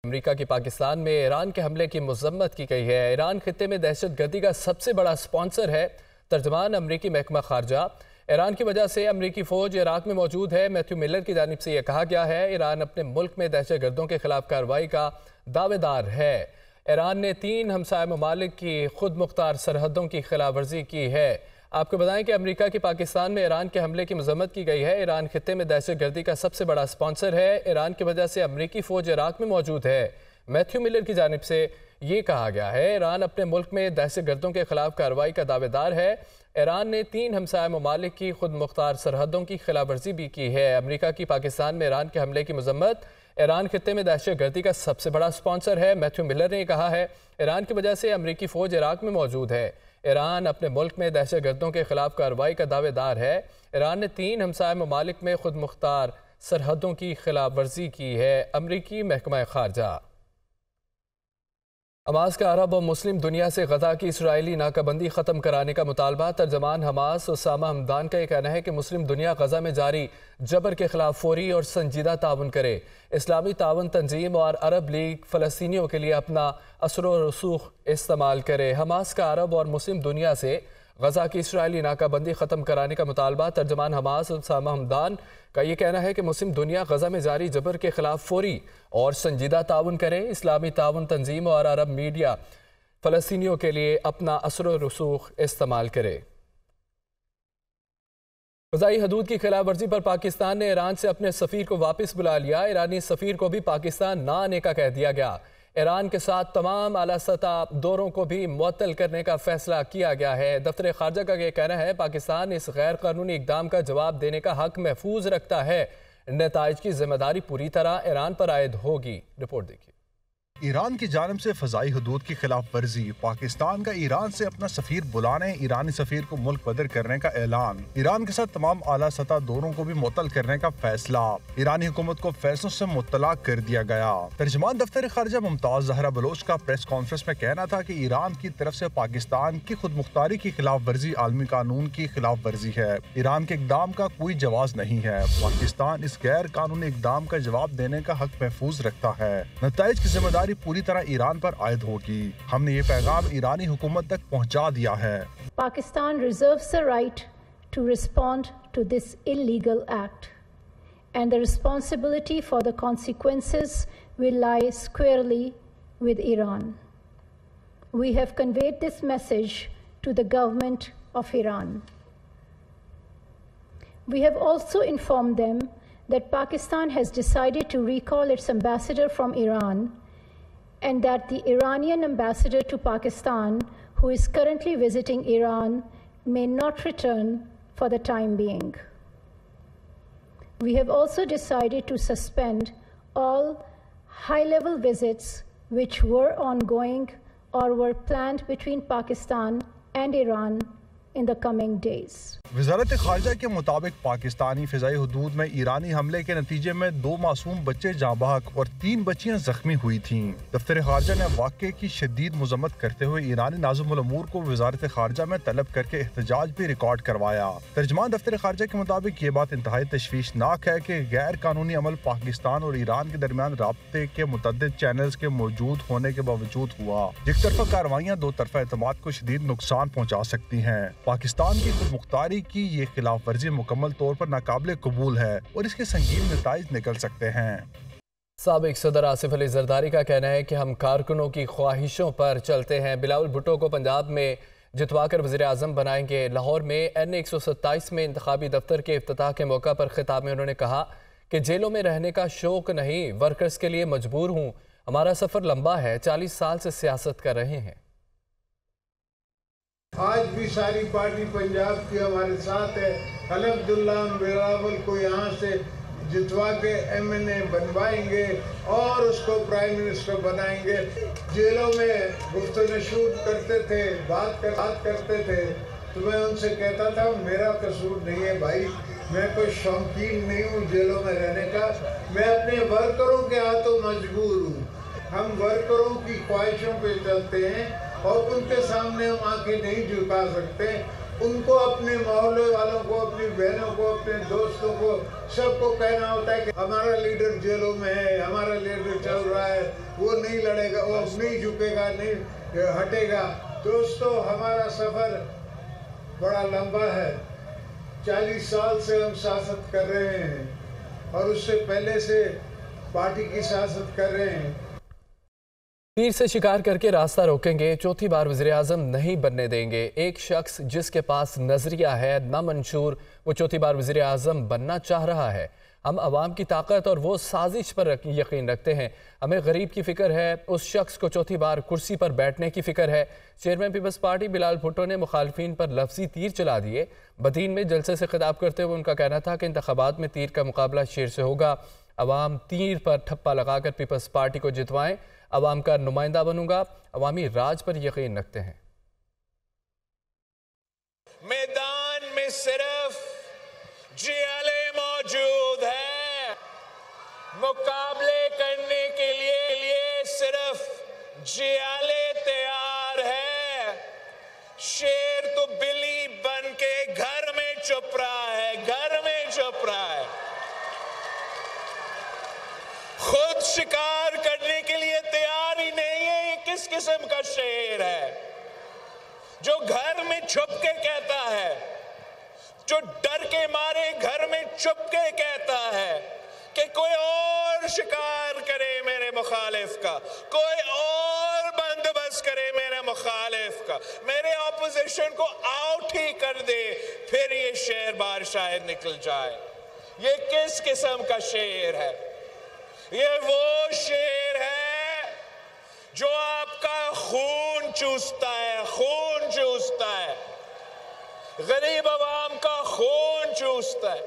America की पाकिस्तान में Iran के हमले की मजम्मत की गई है। ईरान खित्ते में दहशतगर्दी का सबसे बड़ा स्पॉन्सर है। तर्जमान अमरीकी महकमा खारजा। ईरान की वजह से अमरीकी फ़ौज इराक में मौजूद है। मैथ्यू मिलर की जानिब से यह कहा गया है, ईरान अपने मुल्क में दहशतगर्दों के खिलाफ कार्रवाई का दावेदार है। ईरान ने 3 हमसाय ममालिक की खुद मुख्तार सरहदों की खिलाफ वर्जी की है। आपको बताएं कि अमेरिका की पाकिस्तान में ईरान के हमले की मजम्मत की गई है। ईरान खित्ते में दहशतगर्दी का सबसे बड़ा स्पॉन्सर है। ईरान की वजह से अमरीकी फ़ौज इराक में मौजूद है। मैथ्यू मिलर की जानिब से ये कहा गया है, ईरान अपने मुल्क में दहशतगर्दों के खिलाफ कार्रवाई का दावेदार है। ईरान ने 3 हमसाय ममालिक की खुद मुख्तार सरहदों की खिलाफ वर्जी भी की है। अमेरिका की पाकिस्तान में ईरान के हमले की मजम्मत। ईरान खित्ते में दहशतगर्दी का सबसे बड़ा स्पॉन्सर है। मैथ्यू मिलर ने कहा है, ईरान की वजह से अमरीकी फ़ौज इराक में मौजूद है। ईरान अपने मुल्क में दहशतगर्दों के खिलाफ कार्रवाई का दावेदार है। ईरान ने 3 हमसाय ममालिक में खुद मुख्तार सरहदों की खिलाफ वर्जी की है। अमरीकी महकमा खारजा। हमास का अरब और मुस्लिम दुनिया से गजा की इसराइली नाकाबंदी ख़त्म कराने का मुतालबा। तर्जमान हमास उसामा हमदान का यह कहना है कि मुस्लिम दुनिया गजा में जारी जबर के खिलाफ फौरी और संजीदा ताउन करे। इस्लामी ताउन तंजीम और अरब लीग फ़लस्तीनियों के लिए अपना असर व रसूख इस्तेमाल करे। हमास का अरब और मुस्लिम दुनिया से गजा की इसराइली नाकाबंदी ख़त्म कराने का मुतालबा। तर्जमान हमास उसामा हमदान का ये कहना है कि मुस्लिम दुनिया गजा में जारी जबर के खिलाफ फौरी और संजीदा ताउन करे। इस्लामी ताउन तंजीम और अरब मीडिया फ़लस्तीनियों के लिए अपना असर व रसूख इस्तेमाल करे। फ़ज़ाई हदूद की खिलाफ वर्जी पर पाकिस्तान ने ईरान से अपने सफ़ीर को वापस बुला लिया। ईरानी सफ़ीर को भी पाकिस्तान ना आने का कह दिया गया। ईरान के साथ तमाम आला सतह दौरों को भी मुअत्तल करने का फैसला किया गया है। दफ्तर खारजा का यह कहना है, पाकिस्तान इस गैर कानूनी इकदाम का जवाब देने का हक महफूज रखता है। नताइज की जिम्मेदारी पूरी तरह ईरान पर आयद होगी। रिपोर्ट देखिए। ईरान की जानिब से फ़ज़ाई हदूद की खिलाफ वर्जी। पाकिस्तान का ईरान से अपना सफ़ीर बुलाने, ईरानी सफ़ीर को मुल्क बदर करने का ऐलान। ईरान के साथ तमाम आला सतह दौरों को भी मुअत्तल करने का फैसला। ईरानी हुकूमत को फैसलों से मुत्तला कर दिया गया। तर्जमान दफ्तर खारजा मुमताज ज़हरा बलोच का प्रेस कॉन्फ्रेंस में कहना था कि ईरान की तरफ से पाकिस्तान की खुद मुख्तारी की खिलाफ वर्जी आलमी कानून की खिलाफ वर्जी है। ईरान के इकदाम का कोई जवाज नहीं है। पाकिस्तान इस गैर कानूनी इकदाम का जवाब देने का हक महफूज रखता है। नताइज की जिम्मेदारी पूरी तरह ईरान पर आयद होगी। हमने ये पैगाम ईरानी हुकूमत तक पहुंचा दिया है। Pakistan reserves the right to respond to this illegal act, and the responsibility for the consequences will lie squarely with Iran. We have conveyed this message to the government of Iran. We have also informed them that Pakistan has decided to recall its ambassador from Iran, and that the Iranian ambassador to Pakistan, who is currently visiting Iran, may not return for the time being. We have also decided to suspend all high-level visits which were ongoing or were planned between Pakistan and Iran in the coming days. वज़ारत खारजा के मुताबिक पाकिस्तानी फ़िज़ाई हुदूद में ईरानी हमले के नतीजे में 2 मासूम बच्चे जाँ बहक और 3 बच्चियां जख्मी हुई थीं। दफ्तर खारजा ने वाक़े की शदीद मज़म्मत करते हुए ईरानी नाज़िमुल अमूर को वज़ारत खारजा में तलब करके एहतजाज भी रिकॉर्ड करवाया। तर्जमान दफ्तर खारजा के मुताबिक ये बात इंतहाई तशवीशनाक है कि गैर कानूनी अमल पाकिस्तान और ईरान के दरमियान राब्ते के मुतअद्दिद चैनल्स के मौजूद होने के बावजूद हुआ। एक तरफा कार्रवाइयाँ दो तरफा एतमाद को शदीद नुकसान पहुँचा सकती हैं। पाकिस्तान की खुद मुख्तारी की ये खिलाफ वर्जी मुकम्मल तौर पर नाकाबिले कबूल है और इसके संगीन नताइज निकल सकते हैं। साबिक सदर आसिफ अली जरदारी का कहना है कि हम कारकुनों की ख्वाहिशों पर चलते हैं। बिलावल भुट्टो को पंजाब में जितवाकर वज़ीर आज़म बनाएंगे। लाहौर में NA-127 में इंतखाबी दफ्तर के इफ्तिताह के मौका पर खिताब में उन्होंने कहा कि जेलों में रहने का शौक नहीं, वर्कर्स के लिए मजबूर हूँ। हमारा सफ़र लंबा है, 40 साल से सियासत कर रहे हैं। आज भी सारी पार्टी पंजाब की हमारे साथ है। अलहम्दुलिल्लाह हम बिलावल को यहाँ से जितवा के MNA बनवाएंगे और उसको प्राइम मिनिस्टर बनाएंगे। जेलों में गुफ्तगू शूट करते थे, बात करते थे, तो मैं उनसे कहता था मेरा कसूर नहीं है भाई, मैं कोई शौकीन नहीं हूँ जेलों में रहने का, मैं अपने वर्करों के हाथों मजबूर हूँ। हम वर्करों की ख्वाहिशों पे चलते हैं और उनके सामने हम आंखें नहीं झुका सकते। उनको, अपने मोहल्ले वालों को, अपनी बहनों को, अपने दोस्तों को, सबको कहना होता है कि हमारा लीडर जेलों में है, हमारा लीडर चल रहा है, वो नहीं लड़ेगा, वो नहीं झुकेगा, नहीं हटेगा। दोस्तों, हमारा सफ़र बड़ा लंबा है। 40 साल से हम सियासत कर रहे हैं और उससे पहले से पार्टी की सियासत कर रहे हैं। तीर से शिकार करके रास्ता रोकेंगे, चौथी बार वज़ीर-ए-आज़म नहीं बनने देंगे। एक शख्स जिसके पास नजरिया है नामंशूर, वो चौथी बार वज़ीर-ए-आज़म बनना चाह रहा है। हम अवाम की ताकत और वो साजिश पर यकीन रखते हैं। हमें गरीब की फिक्र है, उस शख्स को चौथी बार कुर्सी पर बैठने की फिक्र है। Chairman Peoples Party Bilal Bhutto ने मुखालफिन पर लफ्जी तीर चला दिए। बदीन में जलसे से खिताब करते हुए उनका कहना था कि इंतखाबात में तीर का मुकाबला शेर से होगा। अवाम तीर पर ठप्पा लगाकर पीपल्स पार्टी को जितवाएं। अवाम का नुमाइंदा बनूंगा, अवामी राज पर यकीन रखते हैं। मैदान में सिर्फ जियाले मौजूद है, मुकाबले करने के लिए सिर्फ जियाले तैयार है। शेर तो बिल्ली बन के घर में छुप रहा है, घर में छुप रहा है। खुद शिकार करने के लिए तैयार ही नहीं है। ये किस किस्म का शेर है जो घर में छुप के कहता है, जो डर के मारे घर में छुप के कहता है कि कोई और शिकार करे मेरे मुखालिफ का, कोई और बंदोबस्त करे मेरे मुखालिफ का, मेरे ऑपोजिशन को आउट ही कर दे, फिर ये शेर बाहर शायद निकल जाए। ये किस किस्म का शेर है? ये वो शेर है जो आपका खून चूसता है, खून चूसता है, गरीब आवाम का खून चूसता है,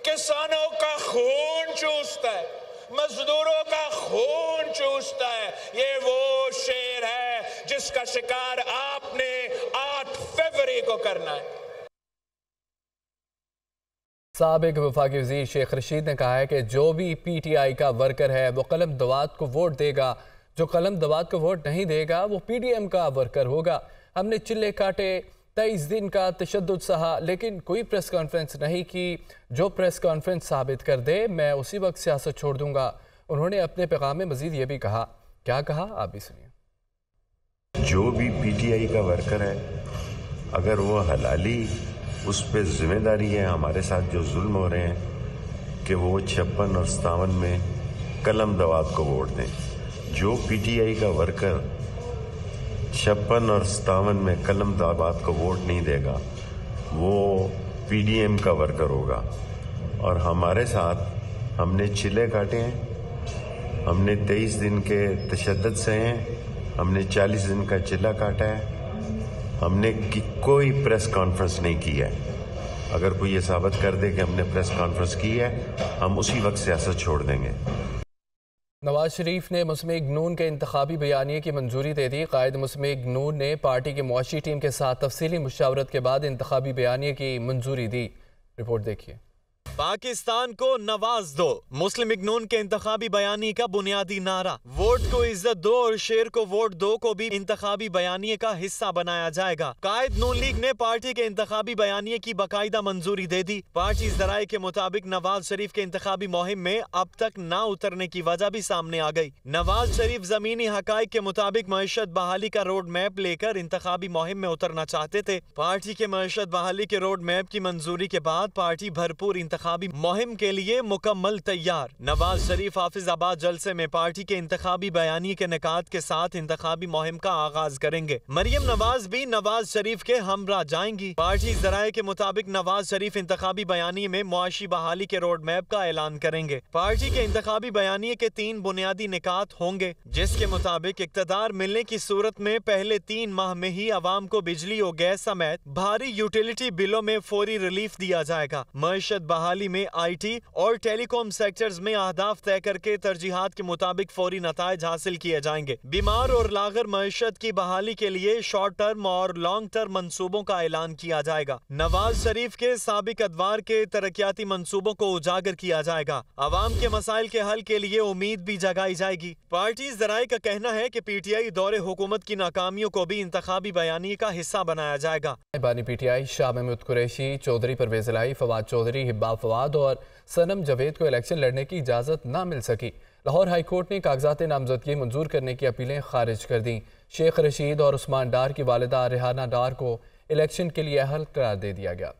किसानों का खून चूसता है, मजदूरों का खून चूसता है। ये वो शेर है जिसका शिकार आपने 8 फरवरी को करना है। साबिक वफाकी वज़ीर शेख रशीद ने कहा है कि जो भी PTI का वर्कर है वो कलम दवात को वोट देगा, जो कलम दवात को वोट नहीं देगा वो PDM का वर्कर होगा। हमने चिल्ले काटे, 23 दिन का तशद्दुद सहा, लेकिन कोई प्रेस कॉन्फ्रेंस नहीं की। जो प्रेस कॉन्फ्रेंस साबित कर दे मैं उसी वक्त सियासत छोड़ दूंगा। उन्होंने अपने पैगाम में मजीद ये भी कहा, क्या कहा आप भी सुनिए। जो भी PTI का वर्कर है, अगर वो हलाली, उस पर जिम्मेदारी है हमारे साथ जो जुल्म हो रहे हैं कि वो 56 और 57 में कलम दवात को वोट दें। जो PTI का वर्कर 56 और 57 में कलम दवात को वोट नहीं देगा वो PDM का वर्कर होगा। और हमारे साथ हमने चिल्ले काटे हैं, हमने 23 दिन के तशद्दुद सहे हैं, हमने 40 दिन का चिल्ला काटा है, हमने कोई प्रेस कॉन्फ्रेंस नहीं की है। अगर कोई ये साबित कर दे कि हमने प्रेस कॉन्फ्रेंस की है, हम उसी वक्त सियासत छोड़ देंगे। नवाज शरीफ ने मुस्लिम लीग नून के इंतखाबी बयानिए की मंजूरी दे दी। कायद मुस्लिम लीग नून ने पार्टी की मुआशी टीम के साथ तफसीली मुशावरत के बाद इंतखाबी बयानिए की मंजूरी दी। रिपोर्ट देखिए। पाकिस्तान को नवाज दो, मुस्लिम लीग नून के इंतखाबी बयानी का बुनियादी नारा। वोट को इज्जत दो और शेर को वोट दो को भी इंतखाबी बयानिए का हिस्सा बनाया जाएगा। कायद नून लीग ने पार्टी के इंतखाबी बयानिए की बाकायदा मंजूरी दे दी। पार्टी जराये के मुताबिक नवाज शरीफ के इंतखाबी मुहिम में अब तक ना उतरने की वजह भी सामने आ गई। नवाज शरीफ जमीनी हकाइक के मुताबिक मईशत बहाली का रोड मैप लेकर इंतखाबी मुहिम में उतरना चाहते थे। पार्टी के मईशत बहाली के रोड मैप की मंजूरी के बाद पार्टी भरपूर इंतखाबी मुहिम के लिए मुकम्मल तैयार। नवाज शरीफ हाफिजाबाद जलसे में पार्टी के इंतखाबी बयानी के निकात के साथ इंतखाबी मुहिम का आगाज करेंगे। मरियम नवाज भी नवाज शरीफ के हमरा जाएंगी। पार्टी जराये के मुताबिक नवाज शरीफ इंतखाबी बयानी में मुआशी बहाली के रोड मैप का ऐलान करेंगे। पार्टी के इंतखाबी बयानी के 3 बुनियादी निकात होंगे, जिसके मुताबिक इक्तदार मिलने की सूरत में पहले 3 माह में ही अवाम को बिजली और गैस समेत भारी यूटिलिटी बिलों में फौरी रिलीफ दिया जाएगा। मईशत बहाली बहाली में IT और टेलीकॉम सेक्टर्स में अहदाफ तय करके तरजीहात के मुताबिक फौरी नताइज हासिल किए जाएंगे। बीमार और लागर मईशत की बहाली के लिए शॉर्ट टर्म और लॉन्ग टर्म मंसूबों का ऐलान किया जाएगा। नवाज शरीफ के साबिक अदवार के तरक्याती मंसूबों को उजागर किया जाएगा। अवाम के मसाइल के हल के लिए उम्मीद भी जगाई जाएगी। पार्टी ज़राए का कहना है कि PTI दौरे हुकूमत की नाकामियों को भी इंतखाबी बयानी का हिस्सा बनाया जाएगा। बानी PTI शाह महमूद कुरैशी, चौधरी परवेज इलाही, फवाद चौधरी, हिब्बा फवाद और सनम जावेद को इलेक्शन लड़ने की इजाज़त न मिल सकी। लाहौर हाई कोर्ट ने कागजात नामजदगी मंजूर करने की अपीलें खारिज कर दी। शेख रशीद और उस्मान डार की वालिदा रेहाना डार को इलेक्शन के लिए अहल करार दे दिया गया।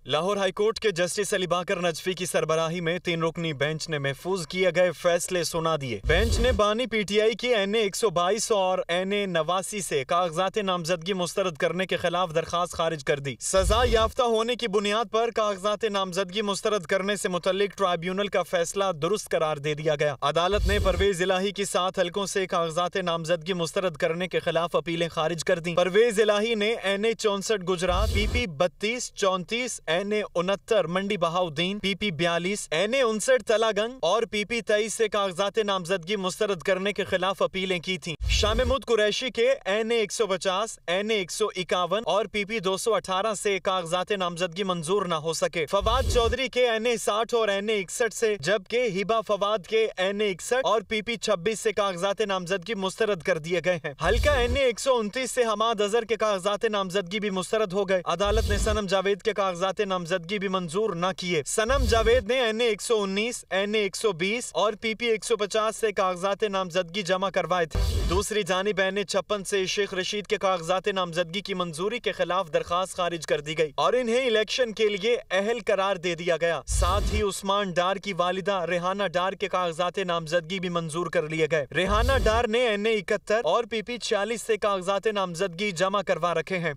लाहौर हाई कोर्ट के जस्टिस अली बाकर नजफी की सरबराही में 3 रुकनी बेंच ने महफूज किए गए फैसले सुना दिए। बेंच ने बानी PTI की NA 122 और NA 89 से कागजात नामजदगी मुस्तरद करने के खिलाफ दरखास्त खारिज कर दी। सजा याफ्ता होने की बुनियाद पर कागजात नामजदगी मुस्तरद करने से मुतल्लिक ट्राइब्यूनल का फैसला दुरुस्त करार दे दिया गया। अदालत ने परवेज इलाही की 7 हलकों से कागजात नामजदगी मुस्तरद करने के खिलाफ अपीलें खारिज कर दी। परवेज इलाही ने NA 64 गुजरात, PP 32, 34, NA 69 मंडी बहाउद्दीन, PP 42, NA 59 तलागंग और PP 23 से कागजात नामजदगी मुस्तरद करने के खिलाफ अपीलें की थीं। शाह महमूद कुरैशी के NA 150, NA 151 और PP 218 से कागजात नामजदगी मंजूर न हो सके। फवाद चौधरी के NA 60 और NA 61 से, जबकि हिबा फवाद के NA 61 और PP 26 से कागजात नामजदगी मुस्तरद कर दिए गए हैं। हल्का NA 129 से हमाद अजहर के कागजात नामजदगी भी मुस्तरद हो गए। अदालत ने सनम जावेद के कागजात नामजदगी भी मंजूर न किए। सनम जावेद ने NA 119, NA 120 और PP 150 से कागजात नामजदगी जमा करवाए थे। दूसरी जानिब NA 56 से शेख रशीद के कागजात नामजदगी की मंजूरी के खिलाफ दरखास्त खारिज कर दी गई और इन्हें इलेक्शन के लिए अहल करार दे दिया गया। साथ ही उस्मान डार की वालिदा रेहाना डार के कागजात नामजदगी भी मंजूर कर लिए गए। रेहाना डार ने NA 71 और PP 46 से कागजात नामजदगी जमा करवा रखे हैं।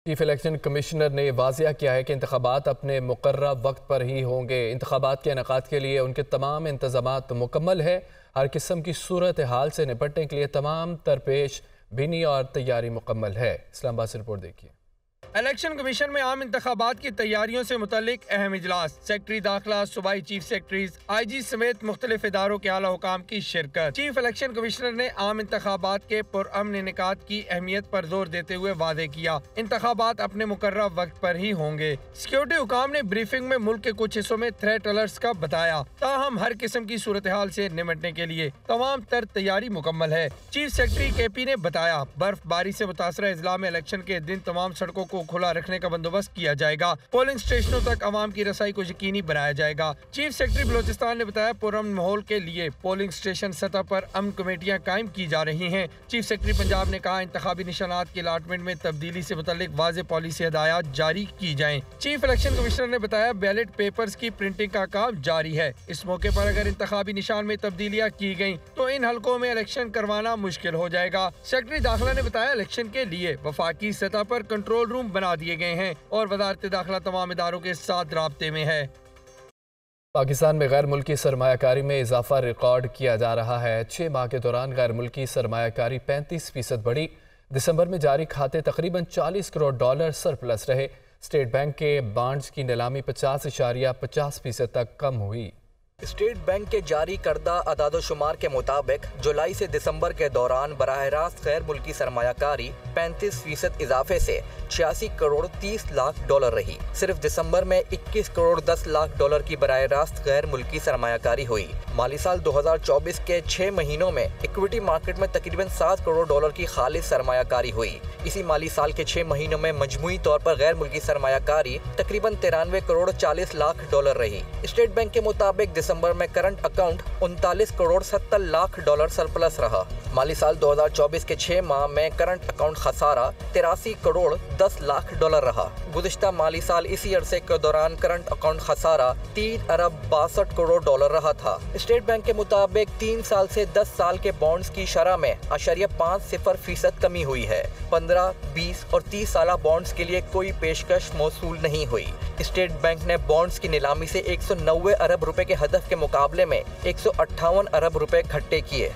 चीफ इलेक्शन कमिश्नर ने वाजिया किया है कि इंतखाबात अपने मुकर्रर वक्त पर ही होंगे। इंतखाबात के इनेकाद के लिए उनके तमाम इंतजामात मुकम्मल है। हर किस्म की सूरत हाल से निपटने के लिए तमाम तरपेश बिनी और तैयारी मुकम्मल है। इस्लामाबाद से रिपोर्ट देखिए। इलेक्शन कमीशन में आम इंतखाबात की तैयारियों से मुतालिक अहम इजलास, सेक्रेटरी दाखिला, सूबाई चीफ सेक्रेटरीज, IG समेत मुख्तलिफ इदारों के आला हुकाम की शिरकत। चीफ इलेक्शन कमिश्नर ने आम इंतखाबात के पुरअमन इनेकाद की अहमियत पर जोर देते हुए वादे किया, इंतखाबात अपने मुकर्रर वक्त पर ही होंगे। सिक्योरिटी हुकाम ने ब्रीफिंग में मुल्क के कुछ हिस्सों में थ्रेट अलर्ट्स का बताया। ताहम हर किस्म की सूरत हाल से निपटने के लिए तमाम तर तैयारी मुकम्मल है। चीफ सेक्रेटरी KP ने बताया, बर्फबारी से मुतासरा अजला में इलेक्शन के दिन तमाम सड़कों को खुला रखने का बंदोबस्त किया जाएगा। पोलिंग स्टेशनों तक आवाम की रसाई को यकीनी बनाया जाएगा। चीफ सेक्रेटरी बलोचिस्तान ने बताया, पुरअमन माहौल के लिए पोलिंग स्टेशन सतह पर अमन कमेटियां कायम की जा रही हैं। चीफ सेक्रेटरी पंजाब ने कहा, इंतखाबी निशानात के अलाटमेंट में तब्दीली से मुतल्लिक वाज़ेह पॉलिसी हिदायत जारी की जाएं। चीफ इलेक्शन कमिश्नर ने बताया, बैलेट पेपर्स की प्रिंटिंग का काम जारी है। इस मौके पर अगर इंतखाबी निशान में तब्दीलियां की गयी तो इन हलकों में इलेक्शन करवाना मुश्किल हो जाएगा। सेक्रेटरी दाखिला ने बताया, इलेक्शन के लिए वफाकी सतह पर कंट्रोल रूम बना दिए गए हैं और वजारत दाखिला तमाम इदारों के साथ राब्ते में है। पाकिस्तान में गैर मुल्की सरमायाकारी में इजाफा रिकॉर्ड किया जा रहा है। 6 माह के दौरान गैर मुल्की सरमायाकारी 35% बढ़ी। दिसंबर में जारी खाते तकरीबन $40 करोड़ सरप्लस रहे। स्टेट बैंक के बॉन्ड्स की नीलामी 50.50% तक कम हुई। स्टेट बैंक के जारी करदा अदादोशुमार के मुताबिक जुलाई से दिसंबर के दौरान बराह रास्त गैर मुल्की सरमायाकारी 35% इजाफे से $86 करोड़ 30 लाख रही। सिर्फ दिसंबर में $21 करोड़ 10 लाख की बराह रास्त गैर मुल्की सरमायाकारी हुई। माली साल 2024 के 6 महीनों में इक्विटी मार्केट में तकरीबन $7 करोड़ की खालिस सरमायाकारी हुई। इसी माली साल के 6 महीनों में मजमूई तौर पर गैर मुल्की सरमायाकारी तकरीबन $93 करोड़ 40 लाख रही। स्टेट बैंक के मुताबिक दिसंबर में current account $39 crore 70 lakh surplus रहा। माली साल 2024 के 6 माह में करंट अकाउंट खसारा $83 करोड़ 10 लाख रहा। गुज़िश्ता माली साल इसी अरसे के दौरान करंट अकाउंट खसारा $3 अरब 62 करोड़ रहा था। स्टेट बैंक के मुताबिक 3 साल से 10 साल के बॉन्ड्स की शरह में 0.50% कमी हुई है। 15, 20 और 30 साल बॉन्ड्स के लिए कोई पेशकश मौसूल नहीं हुई। स्टेट बैंक ने बॉन्ड्स की नीलामी से 190 अरब रुपए के हदफ के मुकाबले में 158 अरब रुपए इकट्ठे किए।